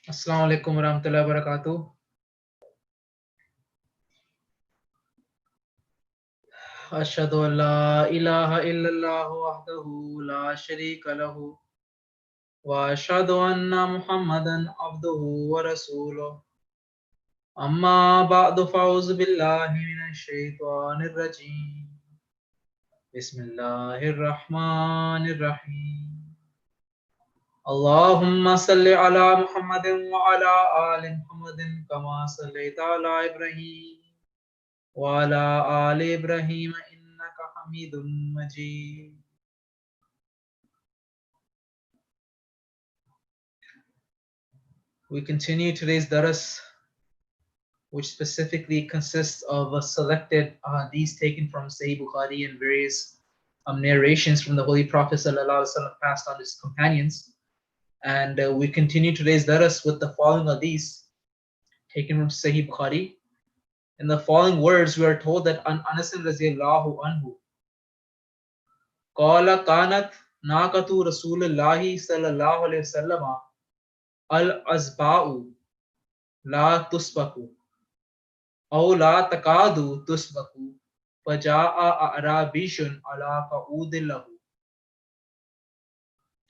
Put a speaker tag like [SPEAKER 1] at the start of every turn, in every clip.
[SPEAKER 1] Assalamu alaikum warahmatullahi wabarakatuh. Ashhadu an la ilaha illallah wahdahu la sharika lahu wa ashhadu anna Muhammadan abduhu wa rasuluh. Amma ba'du fa'uzu billahi minash shaitanir rajim. Bismillahir rahmanir rahim. Allahumma salli ala Muhammadin wa ala ali Muhammadin kama sallaita ala Ibrahim وعلى آل إبراهيم إنك حميد مجيد. We continue today's daras, which specifically consists of a selected hadiths taken from Sahih Bukhari and various narrations from the Holy Prophet ﷺ passed on his companions. And we continue today's daras with the following hadiths taken from Sahih Bukhari. In the following words, we are told that an Anas radiallahu anhu قال كانت ناقة رسول الله صلى الله عليه وسلم الأزباء لا تسبق أو لا تكاد تسبق فجاء أعرابي على قعود له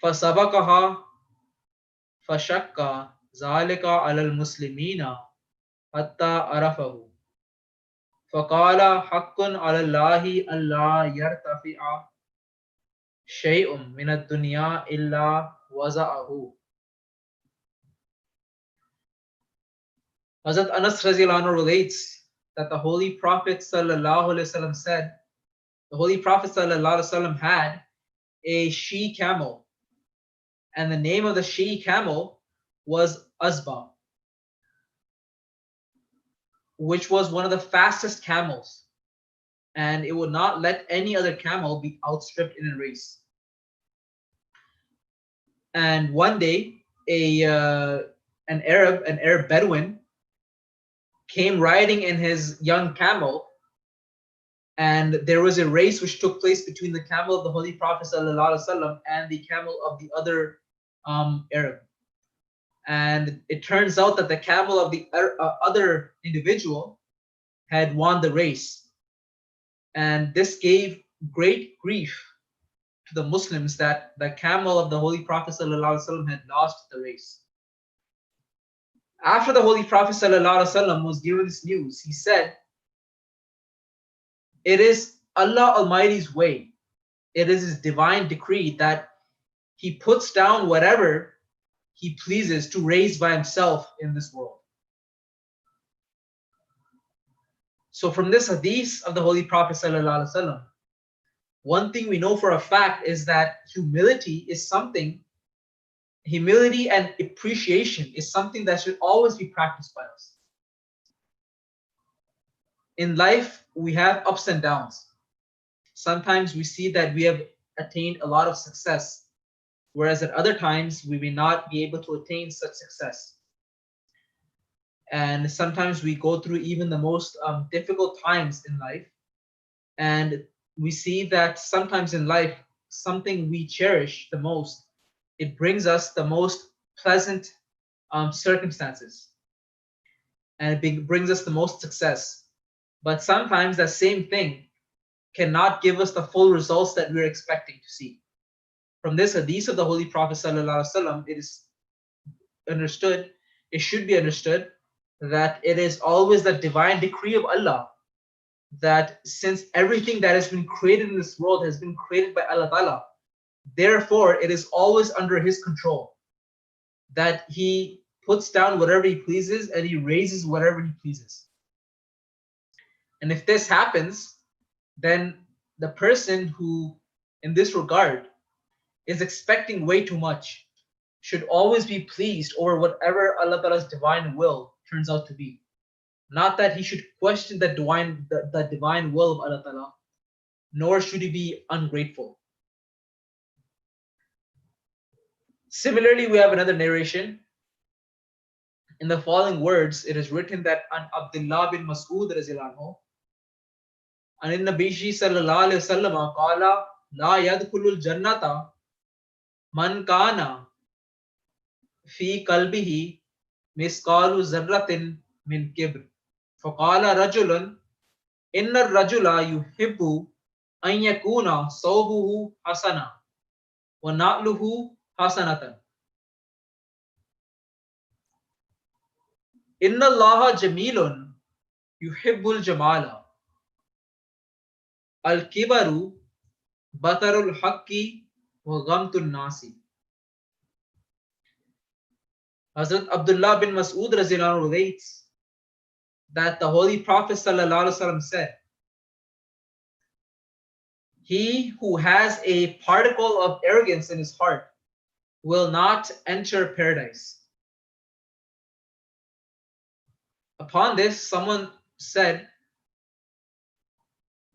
[SPEAKER 1] فسبقها فشك ذلك على المسلمين حتى عرفه فقال حق على الله ألا يرتفع شيء من الدنيا إلا وزعه. Hazrat Anas radiallahu anhu relates that the Holy Prophet sallallahu alaihi wasallam said, the Holy Prophet sallallahu alaihi wasallam had a she camel, and the name of the she camel was Azba, which was one of the fastest camels, and it would not let any other camel be outstripped in a race. And one day, an Arab Bedouin came riding in his young camel, and there was a race which took place between the camel of the Holy Prophet ﷺ and the camel of the other Arab. And it turns out that the camel of the other individual had won the race. And this gave great grief to the Muslims that the camel of the Holy Prophet ﷺ had lost the race. After the Holy Prophet ﷺ was given this news, he said, it is Allah Almighty's way. It is His divine decree that He puts down whatever He pleases to raise by Himself in this world. So from this hadith of the Holy Prophet ﷺ, one thing we know for a fact is that humility and appreciation is something that should always be practiced by us. In life, we have ups and downs. Sometimes we see that we have attained a lot of success, whereas at other times we may not be able to attain such success. And sometimes we go through even the most difficult times in life, and we see that sometimes in life, something we cherish the most, it brings us the most pleasant circumstances, and it brings us the most success. But sometimes that same thing cannot give us the full results that we're expecting to see. From this hadith of the Holy Prophet ﷺ, it should be understood that it is always the divine decree of Allah that since everything that has been created in this world has been created by Allah Ta'ala, therefore it is always under His control, that He puts down whatever He pleases and He raises whatever He pleases. And if this happens, then the person who, in this regard, is expecting way too much should always be pleased over whatever Allah Ta'ala's divine will turns out to be. Not that he should question the divine will of Allah Ta'ala, nor should he be ungrateful. Similarly, we have another narration. In the following words, it is written that an Abdullah bin Mas'ud radiallahu anhu, and in Nabi sallallahu alayhi wa sallam, qala la yadkhulul jannata man kana في قلبه مثقال ذرة من كبر فقال رجل إن الرجل يحب أن يكون ثوبه حسنا ونعله حسنة إن الله جميل يحب الجمال الكبر بطر الحق وغمط الناس. Hazrat Abdullah bin Mas'ud relates that the Holy Prophet ﷺ said, he who has a particle of arrogance in his heart will not enter paradise. Upon this, someone said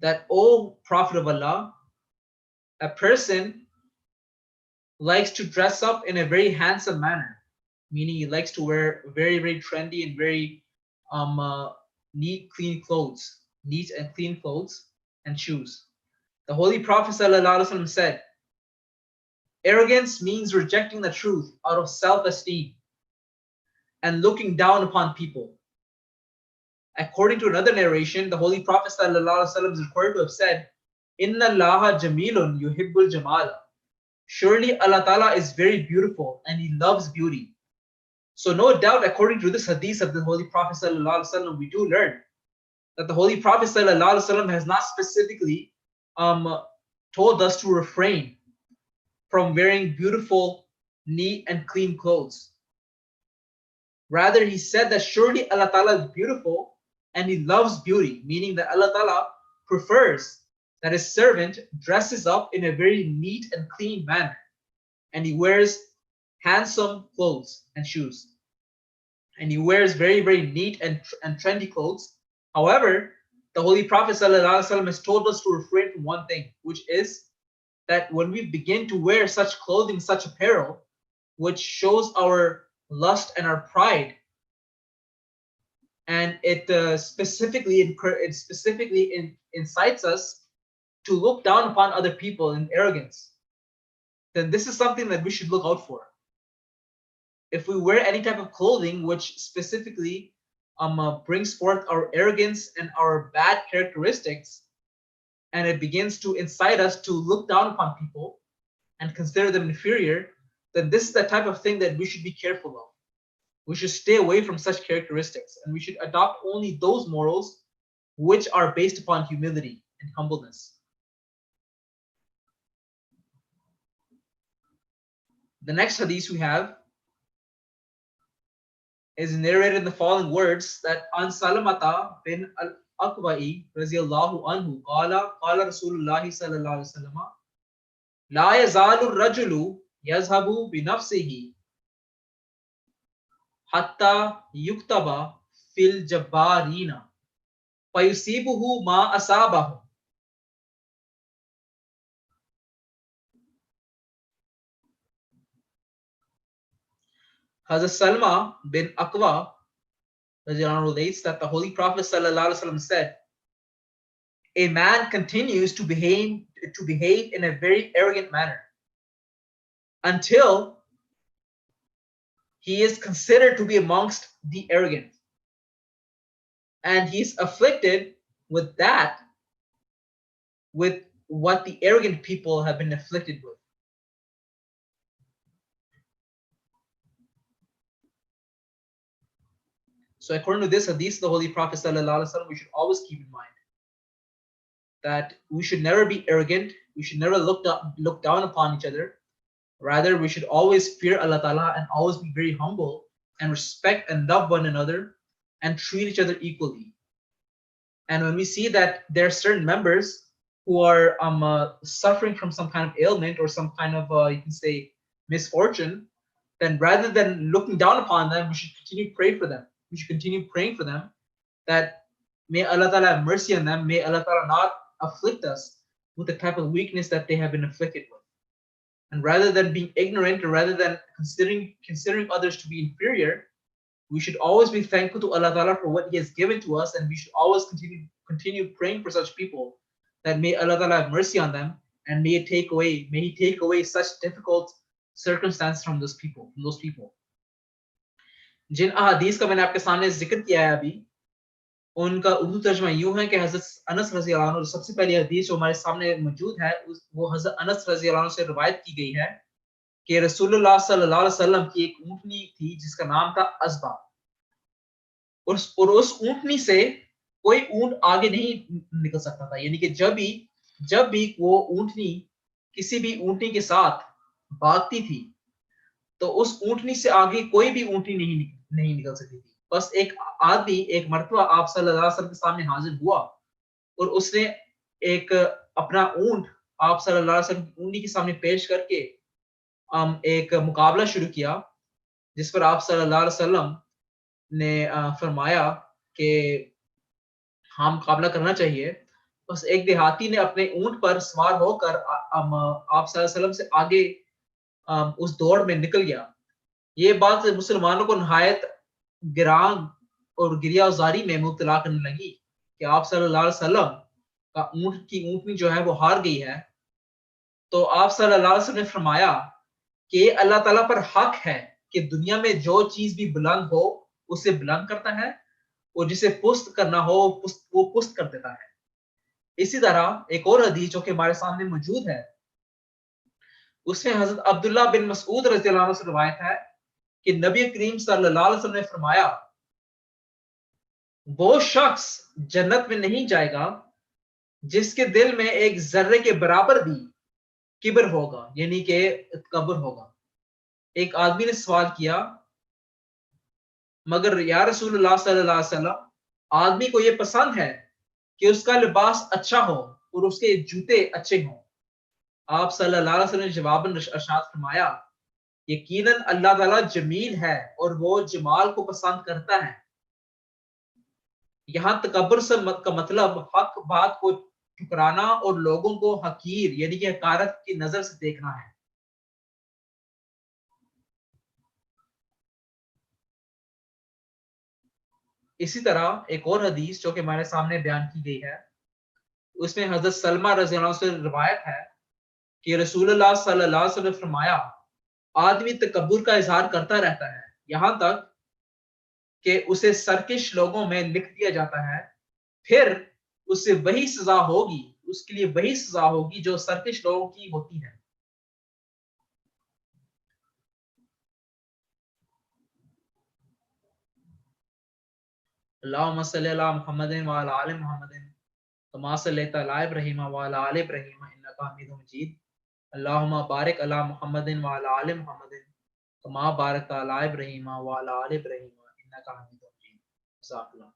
[SPEAKER 1] that, O Prophet of Allah, a person likes to dress up in a very handsome manner, meaning he likes to wear very, very trendy and very neat and clean clothes and shoes. The Holy Prophet ﷺ said, arrogance means rejecting the truth out of self-esteem and looking down upon people. According to another narration, the Holy Prophet ﷺ is required to have said, Inna Allaha Jamilun Yuhibbul Jamala. Surely Allah Ta'ala is very beautiful and He loves beauty. So no doubt, according to this hadith of the Holy Prophet ﷺ, we do learn that the Holy Prophet ﷺ has not specifically told us to refrain from wearing beautiful, neat and clean clothes. Rather, he said that surely Allah Ta'ala is beautiful and He loves beauty, meaning that Allah Ta'ala prefers that His servant dresses up in a very neat and clean manner and he wears handsome clothes and shoes. And he wears very, very neat and trendy clothes. However, the Holy Prophet ﷺ has told us to refrain from one thing, which is that when we begin to wear such clothing, such apparel, which shows our lust and our pride, and it specifically incites us to look down upon other people in arrogance, then this is something that we should look out for. If we wear any type of clothing which specifically brings forth our arrogance and our bad characteristics, and it begins to incite us to look down upon people and consider them inferior, then this is the type of thing that we should be careful of. We should stay away from such characteristics, and we should adopt only those morals which are based upon humility and humbleness. The next hadith we have is narrated in the following words that An Salamata bin al-Aqwa'i radiyallahu anhu qala Rasulullah sallallahu alaihi wasallam la yazalu ar-rajulu yazhabu bi nafsihi hatta yuktaba fil jabbarina fayusibuhu ma asabahu. Hazrat Salma bin Aqwa relates that the Holy Prophet ﷺ said, a man continues to behave in a very arrogant manner until he is considered to be amongst the arrogant, and he's afflicted with what the arrogant people have been afflicted with. So according to this hadith, the Holy Prophet ﷺ, we should always keep in mind that we should never be arrogant, we should never look down upon each other. Rather, we should always fear Allah Ta'ala and always be very humble and respect and love one another and treat each other equally. And when we see that there are certain members who are suffering from some kind of ailment or some kind of, you can say, misfortune, then rather than looking down upon them, we should continue praying for them. We should continue praying for them that may Allah Ta'ala have mercy on them, may Allah Ta'ala not afflict us with the type of weakness that they have been afflicted with. And rather than being ignorant or rather than considering others to be inferior, we should always be thankful to Allah Ta'ala for what He has given to us, and we should always continue praying for such people that may Allah Ta'ala have mercy on them and may He take away such difficult circumstances from those people. جن احادیث کا میں نے آپ کے سامنے ذکر کیا ہے ابھی، ان کا اردو ترجمہ یوں ہے کہ حضرت انس رضی اللہ عنہ، سب سے پہلی حدیث جو ہمارے سامنے موجود ہے وہ حضرت انس رضی اللہ عنہ سے روایت کی گئی ہے کہ رسول اللہ صلی اللہ علیہ وسلم کی ایک اونٹنی تھی جس کا نام تھا ازبا، اور اس اونٹنی سے کوئی اونٹ آگے نہیں نکل سکتا تھا، یعنی کہ جب بھی وہ اونٹنی کسی بھی اونٹنی کے ساتھ بھاگتی تھی تو اس اونٹنی سے آگے کوئی بھی اونٹنی نہیں نکل سکتی تھی۔ بس ایک آدمی ایک مرتبہ آپ صلی اللہ علیہ وسلم کے سامنے حاضر ہوا اور اس نے ایک اپنا اونٹ آپ صلی اللہ علیہ وسلم کی اونٹنی کے سامنے پیش کر کے ایک مقابلہ شروع کیا، جس پر آپ صلی اللہ علیہ وسلم نے فرمایا کہ ہاں مقابلہ کرنا چاہیے۔ بس ایک دیہاتی نے اپنے اونٹ پر سوار ہو کر آپ صلی اللہ علیہ وسلم سے آگے اس دوڑ میں نکل گیا۔ یہ بات مسلمانوں کو نہایت گران اور گریہ زاری میں مبتلا کرنے لگی کہ آپ صلی اللہ علیہ وسلم کا اونٹ کی اونٹنی جو ہے وہ ہار گئی ہے۔ تو آپ صلی اللہ علیہ وسلم نے فرمایا کہ اللہ تعالیٰ پر حق ہے کہ دنیا میں جو چیز بھی بلند ہو اسے بلند کرتا ہے اور جسے پست کرنا ہو وہ پست کر دیتا ہے۔ اسی طرح ایک اور حدیث جو کہ ہمارے سامنے موجود ہے، اس میں حضرت عبداللہ بن مسعود رضی اللہ عنہ سے روایت ہے کہ نبی کریم صلی اللہ علیہ وسلم نے فرمایا وہ شخص جنت میں نہیں جائے گا جس کے دل میں ایک ذرے کے برابر بھی کبر ہوگا، یعنی کہ تکبر ہوگا۔ ایک آدمی نے سوال کیا مگر یا رسول اللہ صلی اللہ علیہ وسلم، آدمی کو یہ پسند ہے کہ اس کا لباس اچھا ہو اور اس کے جوتے اچھے ہوں۔ آپ صلی اللہ علیہ وسلم نے جواباً ارشاد فرمایا یقیناً اللہ تعالیٰ جمیل ہے اور وہ جمال کو پسند کرتا ہے۔ یہاں تکبر سے کا مطلب حق بات کو ٹھکرانا اور لوگوں کو حقیر یعنی کہ حقارت کی نظر سے دیکھنا ہے۔ اسی طرح ایک اور حدیث جو کہ ہمارے سامنے بیان کی گئی ہے، اس میں حضرت سلمہ رضی اللہ عنہ سے روایت ہے کہ رسول اللہ صلی اللہ علیہ وسلم نے فرمایا آدمی تکبر کا اظہار کرتا رہتا ہے یہاں تک کہ اسے سرکش لوگوں میں لکھ دیا جاتا ہے، پھر اس سے وہی سزا ہوگی، اس کے لیے وہی سزا ہوگی جو سرکش لوگوں کی ہوتی ہے۔ اللہم صلی علی محمد وعلی آل محمد کما صلیت علی ابراہیم وعلی آل ابراہیم انک حمید مجید، اللہم بارک علی محمد وعلی آل محمد کما بارکت علی ابراہیم وعلی آل ابراہیم انک حمید مجید۔ جزاک اللہ۔